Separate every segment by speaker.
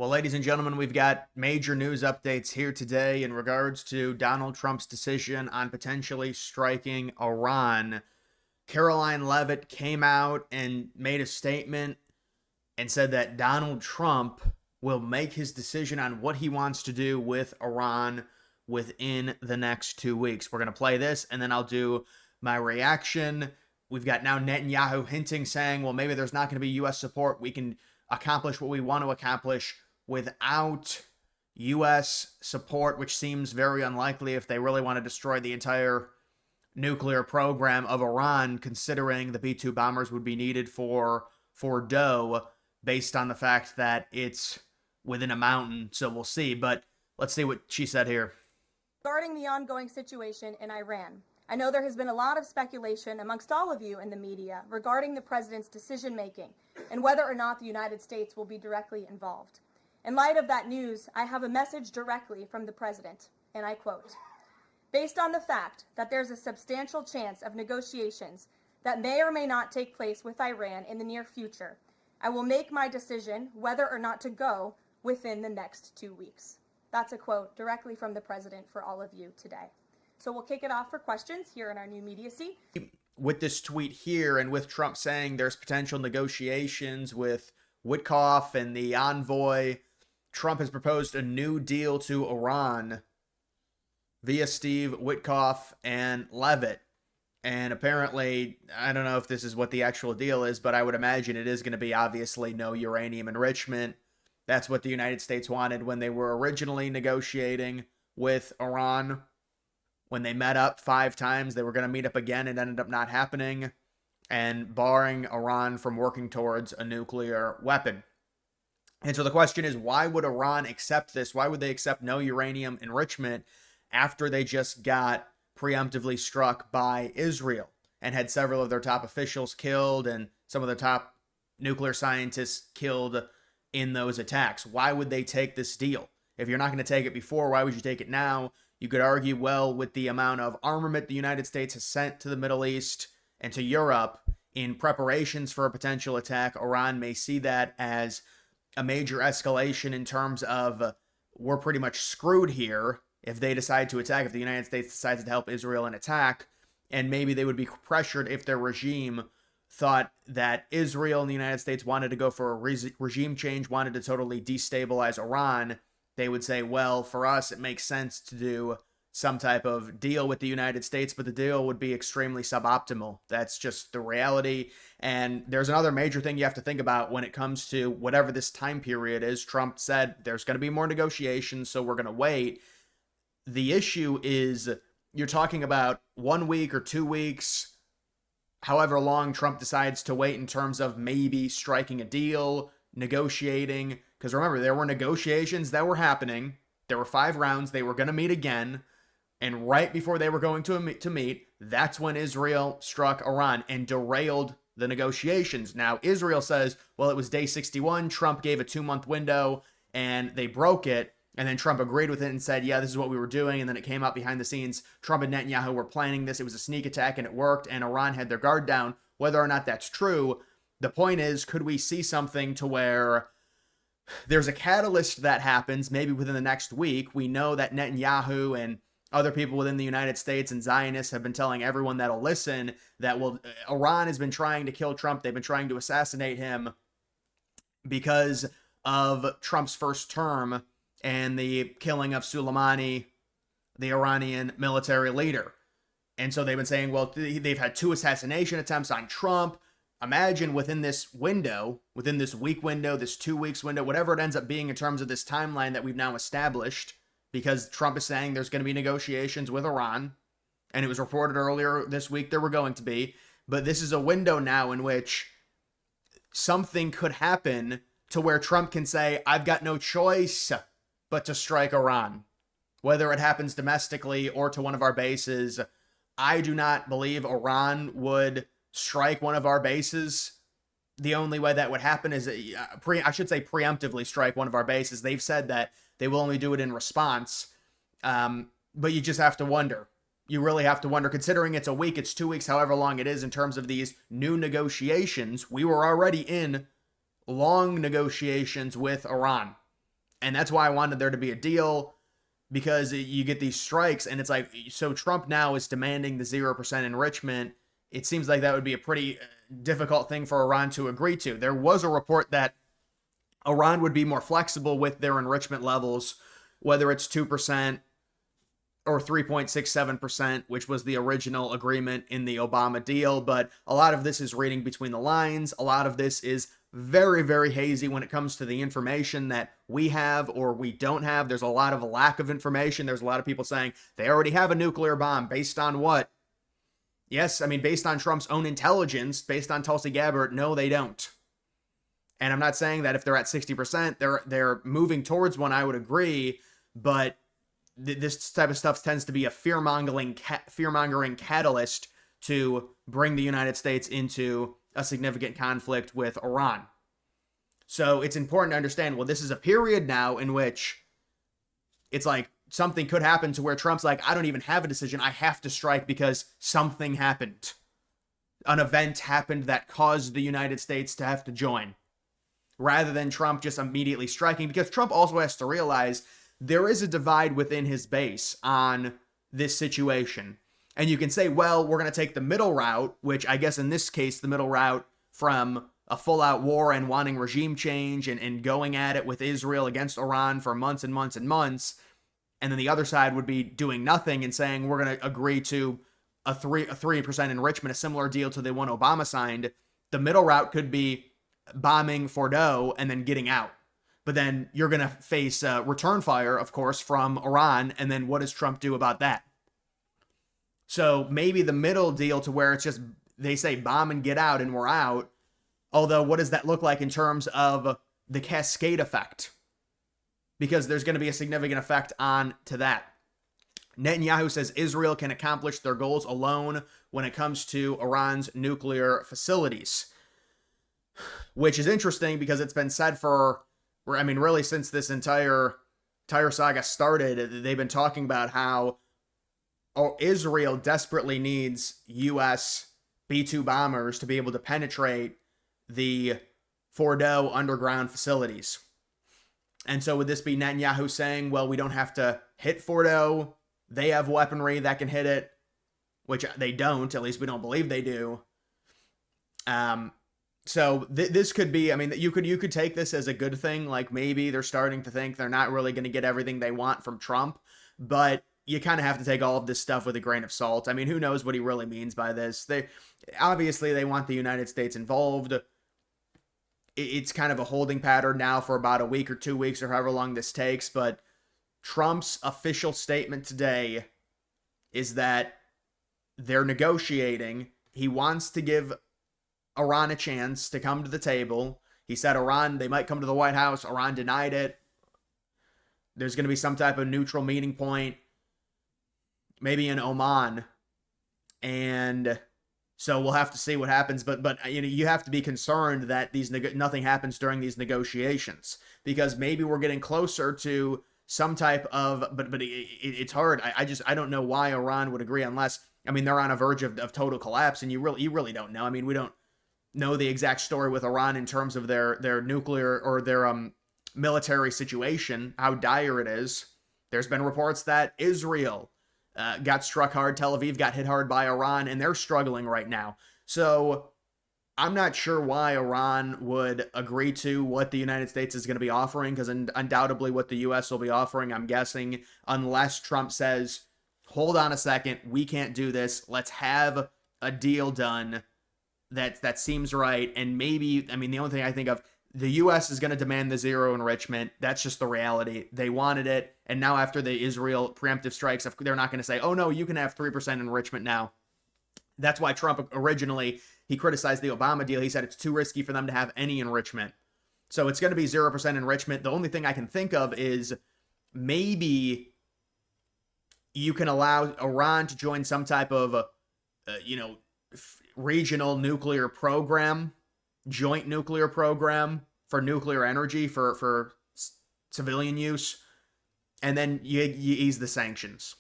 Speaker 1: Well, ladies and gentlemen, we've got major news updates here today in regards to Donald Trump's decision on potentially striking Iran. Caroline Leavitt came out and made a statement and said that Donald Trump will make his decision on what he wants to do with Iran within the next 2 weeks. We're going to play this and then I'll do my reaction. We've got now Netanyahu hinting, saying, well, maybe there's not going to be U.S. support. We can accomplish what we want to accomplish without U.S. support, which seems very unlikely if they really want to destroy the entire nuclear program of Iran, considering the B-2 bombers would be needed for Fordow, based on the fact that it's within a mountain. So we'll see. But let's see what she said here.
Speaker 2: Regarding the ongoing situation in Iran, I know there has been a lot of speculation amongst all of you in the media regarding the president's decision-making and whether or not the United States will be directly involved. In light of that news, I have a message directly from the president, and I quote, "Based on the fact that there's a substantial chance of negotiations that may or may not take place with Iran in the near future, I will make my decision whether or not to go within the next 2 weeks." That's a quote directly from the president for all of you today. So we'll kick it off for questions here in our new immediacy.
Speaker 1: With this tweet here, and with Trump saying there's potential negotiations with Witkoff and the envoy, Trump has proposed a new deal to Iran via Steve Witkoff and Leavitt. And apparently, I don't know if this is what the actual deal is, but I would imagine it is going to be obviously no uranium enrichment. That's what the United States wanted when they were originally negotiating with Iran. When they met up 5 times, they were going to meet up again. It ended up not happening, and barring Iran from working towards a nuclear weapon. And so the question is, why would Iran accept this? Why would they accept no uranium enrichment after they just got preemptively struck by Israel and had several of their top officials killed and some of the top nuclear scientists killed in those attacks? Why would they take this deal? If you're not going to take it before, why would you take it now? You could argue, well, with the amount of armament the United States has sent to the Middle East and to Europe in preparations for a potential attack, Iran may see that as a major escalation in terms of we're pretty much screwed here if they decide to attack, if the United States decides to help Israel in attack, and maybe they would be pressured if their regime thought that Israel and the United States wanted to go for a regime change, wanted to totally destabilize Iran. They would say, well, for us, it makes sense to do some type of deal with the United States, but the deal would be extremely suboptimal. That's just the reality. And there's another major thing you have to think about when it comes to whatever this time period is. Trump said there's going to be more negotiations, so we're going to wait. The issue is you're talking about 1 week or 2 weeks, however long Trump decides to wait in terms of maybe striking a deal, negotiating. Because remember, there were negotiations that were happening. There were 5 rounds. They were going to meet again. And right before they were going to meet, that's when Israel struck Iran and derailed the negotiations. Now, Israel says, well, it was day 61. Trump gave a 2-month window and they broke it. And then Trump agreed with it and said, yeah, this is what we were doing. And then it came out behind the scenes. Trump and Netanyahu were planning this. It was a sneak attack and it worked. And Iran had their guard down. Whether or not that's true, the point is, could we see something to where there's a catalyst that happens maybe within the next week? We know that Netanyahu and other people within the United States and Zionists have been telling everyone that'll listen that, well, Iran has been trying to kill Trump. They've been trying to assassinate him because of Trump's first term and the killing of Soleimani, the Iranian military leader. And so they've been saying, well, they've had 2 assassination attempts on Trump. Imagine within this window, within this week window, this 2 weeks window, whatever it ends up being in terms of this timeline that we've now established, because Trump is saying there's going to be negotiations with Iran, and it was reported earlier this week there were going to be, but this is a window now in which something could happen to where Trump can say, I've got no choice but to strike Iran. Whether it happens domestically or to one of our bases, I do not believe Iran would strike one of our bases. The only way that would happen is, preemptively strike one of our bases. They've said that they will only do it in response. But you just have to wonder. You really have to wonder, considering it's a week, it's 2 weeks, however long it is in terms of these new negotiations. We were already in long negotiations with Iran. And that's why I wanted there to be a deal, because you get these strikes and it's like, so Trump now is demanding the 0% enrichment. It seems like that would be a pretty difficult thing for Iran to agree to. There was a report that Iran would be more flexible with their enrichment levels, whether it's 2% or 3.67%, which was the original agreement in the Obama deal. But a lot of this is reading between the lines. A lot of this is very, very hazy when it comes to the information that we have or we don't have. There's a lot of lack of information. There's a lot of people saying they already have a nuclear bomb. Based on what? Yes, I mean, based on Trump's own intelligence, based on Tulsi Gabbard, no, they don't. And I'm not saying that if they're at 60%, they're moving towards one, I would agree, but this type of stuff tends to be a fear-mongering catalyst to bring the United States into a significant conflict with Iran. So it's important to understand, well, this is a period now in which it's like something could happen to where Trump's like, I don't even have a decision. I have to strike because something happened. An event happened that caused the United States to have to join. Rather than Trump just immediately striking, because Trump also has to realize there is a divide within his base on this situation. And you can say, well, we're going to take the middle route, which I guess in this case, the middle route from a full-out war and wanting regime change and going at it with Israel against Iran for months and months and months. And then the other side would be doing nothing and saying, we're going to agree to a 3% enrichment, a similar deal to the one Obama signed. The middle route could be bombing Fordo and then getting out. But then you're going to face return fire, of course, from Iran. And then what does Trump do about that? So maybe the middle deal to where it's just, they say bomb and get out and we're out. Although what does that look like in terms of the cascade effect? Because there's going to be a significant effect on to that. Netanyahu says Israel can accomplish their goals alone when it comes to Iran's nuclear facilities. Which is interesting because it's been said for, I mean, really since this entire saga started, they've been talking about how Israel desperately needs U.S. B-2 bombers to be able to penetrate the Fordo underground facilities. And so would this be Netanyahu saying, well, we don't have to hit Fordo. They have weaponry that can hit it, which they don't. At least we don't believe they do. So this could be, I mean, you could take this as a good thing. Like maybe they're starting to think they're not really going to get everything they want from Trump, but you kind of have to take all of this stuff with a grain of salt. I mean, who knows what he really means by this? Obviously they want the United States involved. It's kind of a holding pattern now for about a week or 2 weeks or however long this takes. But Trump's official statement today is that they're negotiating. He wants to give Iran a chance to come to the table. He said Iran, they might come to the White House. Iran denied it. There's going to be some type of neutral meeting point, maybe in Oman. And so we'll have to see what happens. But you know, you have to be concerned that nothing happens during these negotiations, because maybe we're getting closer to some type of, but it's hard. I don't know why Iran would agree unless, I mean, they're on a verge of total collapse, and you really don't know. I mean, we don't know the exact story with Iran in terms of their nuclear or their military situation, how dire it is. There's been reports that Israel got struck hard, Tel Aviv got hit hard by Iran, and they're struggling right now. So I'm not sure why Iran would agree to what the United States is going to be offering, because undoubtedly what the U.S. will be offering, I'm guessing, unless Trump says, hold on a second, we can't do this, let's have a deal done that seems right. And maybe, I mean, the only thing I think of, the U.S. is going to demand the zero enrichment. That's just the reality. They wanted it. And now after the Israel preemptive strikes, they're not going to say, oh no, you can have 3% enrichment now. That's why Trump originally, he criticized the Obama deal. He said it's too risky for them to have any enrichment. So it's going to be 0% enrichment. The only thing I can think of is maybe you can allow Iran to join some type of, regional nuclear program, joint nuclear program for nuclear energy for civilian use, and then you ease the sanctions.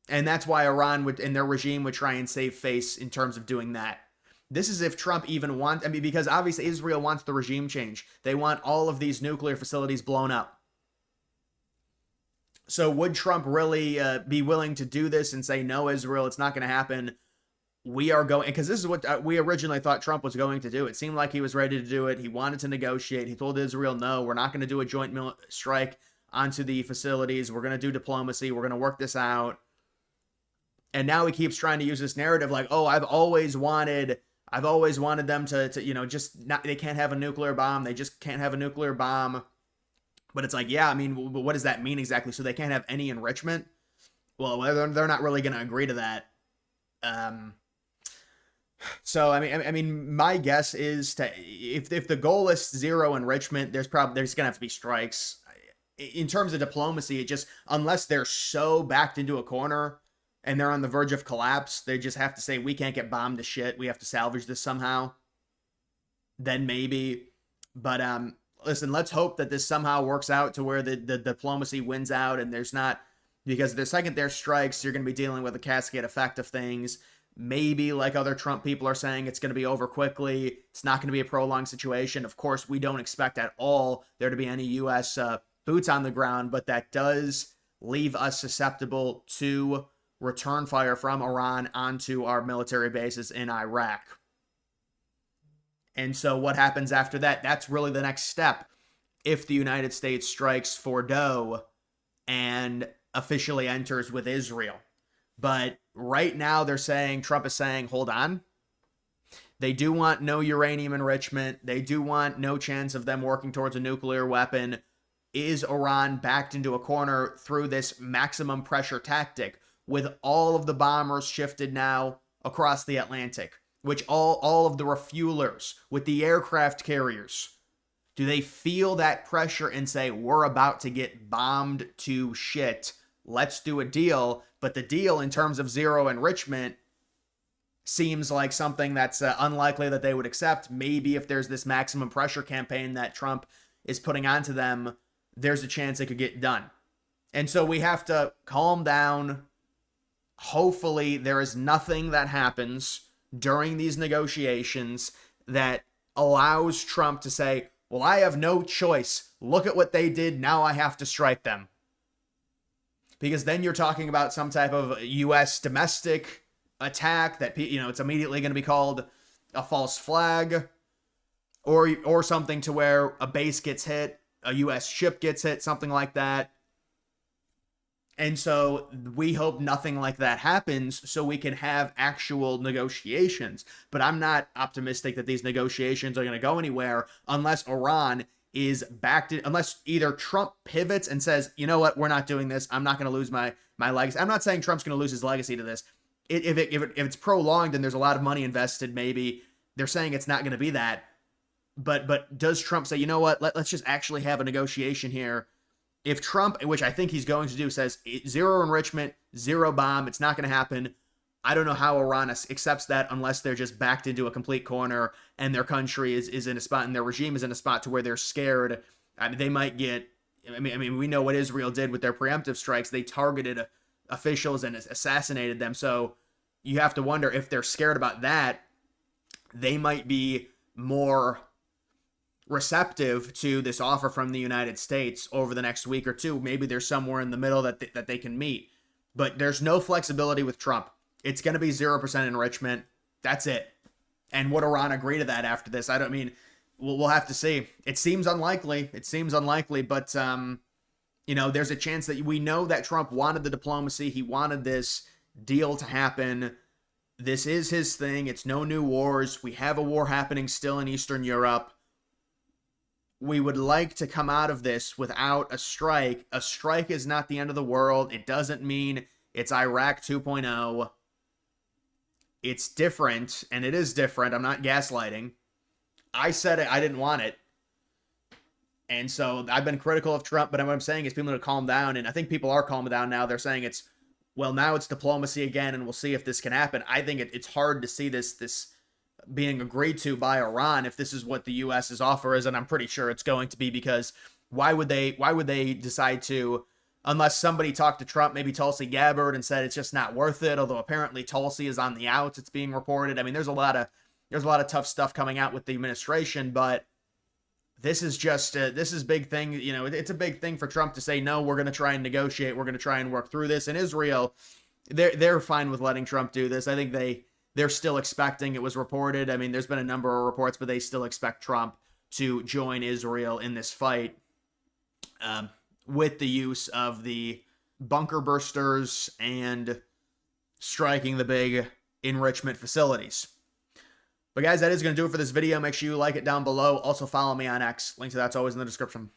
Speaker 1: And that's why Iran would, and their regime would try and save face in terms of doing that. This is if Trump even wants, I mean, because obviously Israel wants the regime change. They want all of these nuclear facilities blown up. So would Trump really be willing to do this and say, no, Israel, it's not going to happen? We are going, because this is what we originally thought Trump was going to do. It seemed like he was ready to do it. He wanted to negotiate. He told Israel, no, we're not going to do a joint strike onto the facilities. We're going to do diplomacy. We're going to work this out. And now he keeps trying to use this narrative like, oh, I've always wanted them to just not, they can't have a nuclear bomb. They just can't have a nuclear bomb. But it's like, yeah, I mean, what does that mean exactly? So they can't have any enrichment? Well, they're not really going to agree to that. So I mean, my guess is if the goal is zero enrichment, there's gonna have to be strikes. In terms of diplomacy, it just, unless they're so backed into a corner and they're on the verge of collapse, they just have to say, we can't get bombed to shit. We have to salvage this somehow. Then maybe, but listen, let's hope that this somehow works out to where the diplomacy wins out, and there's not, because the second there's strikes, you're going to be dealing with a cascade effect of things. Maybe, like other Trump people are saying, it's going to be over quickly. It's not going to be a prolonged situation. Of course, we don't expect at all there to be any U.S. Boots on the ground, but that does leave us susceptible to return fire from Iran onto our military bases in Iraq. And so what happens after that? That's really the next step. If the United States strikes Fordo and officially enters with Israel. But right now Trump is saying, hold on. They do want no uranium enrichment. They do want no chance of them working towards a nuclear weapon. Is Iran backed into a corner through this maximum pressure tactic with all of the bombers shifted now across the Atlantic, which all of the refuelers with the aircraft carriers, do they feel that pressure and say, we're about to get bombed to shit? Let's do a deal. But the deal in terms of zero enrichment seems like something that's unlikely that they would accept. Maybe if there's this maximum pressure campaign that Trump is putting onto them, there's a chance it could get done. And so we have to calm down. Hopefully there is nothing that happens during these negotiations that allows Trump to say, well, I have no choice. Look at what they did. Now I have to strike them. Because then you're talking about some type of U.S. domestic attack that, it's immediately going to be called a false flag, or something to where a base gets hit, a U.S. ship gets hit, something like that. And so we hope nothing like that happens so we can have actual negotiations. But I'm not optimistic that these negotiations are going to go anywhere unless Iran is backed in, unless either Trump pivots and says, you know what, we're not doing this. I'm not going to lose my legacy. I'm not saying Trump's going to lose his legacy to this. If it's prolonged and there's a lot of money invested, maybe they're saying it's not going to be that. But does Trump say, you know what, let's just actually have a negotiation here? If Trump, which I think he's going to do, says zero enrichment, zero bomb, it's not going to happen, I don't know how Iran accepts that unless they're just backed into a complete corner and their country is in a spot and their regime is in a spot to where they're scared. I mean, they might get, I mean, we know what Israel did with their preemptive strikes. They targeted officials and assassinated them. So you have to wonder if they're scared about that, they might be more receptive to this offer from the United States over the next week or two. Maybe there's somewhere in the middle that they can meet. But there's no flexibility with Trump. It's going to be 0% enrichment. That's it. And would Iran agree to that after this? We'll have to see. It seems unlikely. But, there's a chance that we know that Trump wanted the diplomacy. He wanted this deal to happen. This is his thing. It's no new wars. We have a war happening still in Eastern Europe. We would like to come out of this without a strike. A strike is not the end of the world. It doesn't mean it's Iraq 2.0. It's different, and it is different. I'm not gaslighting. I said it. I didn't want it. And so I've been critical of Trump, but what I'm saying is people need to calm down, and I think people are calming down now. They're saying now it's diplomacy again, and we'll see if this can happen. I think it's hard to see this being agreed to by Iran if this is what the U.S.'s offer is, and I'm pretty sure it's going to be, because why would they decide to, unless somebody talked to Trump, maybe Tulsi Gabbard, and said it's just not worth it, although apparently Tulsi is on the outs, it's being reported. I mean, there's a lot of tough stuff coming out with the administration, but this is just this is big thing. You know, it's a big thing for Trump to say, no, we're going to try and negotiate. We're going to try and work through this. And Israel, they're fine with letting Trump do this. I think they're still expecting, it was reported. I mean, there's been a number of reports, but they still expect Trump to join Israel in this fight with the use of the bunker bursters and striking the big enrichment facilities. But guys, that is going to do it for this video. Make sure you like it down below. Also follow me on X. Link to that's always in the description.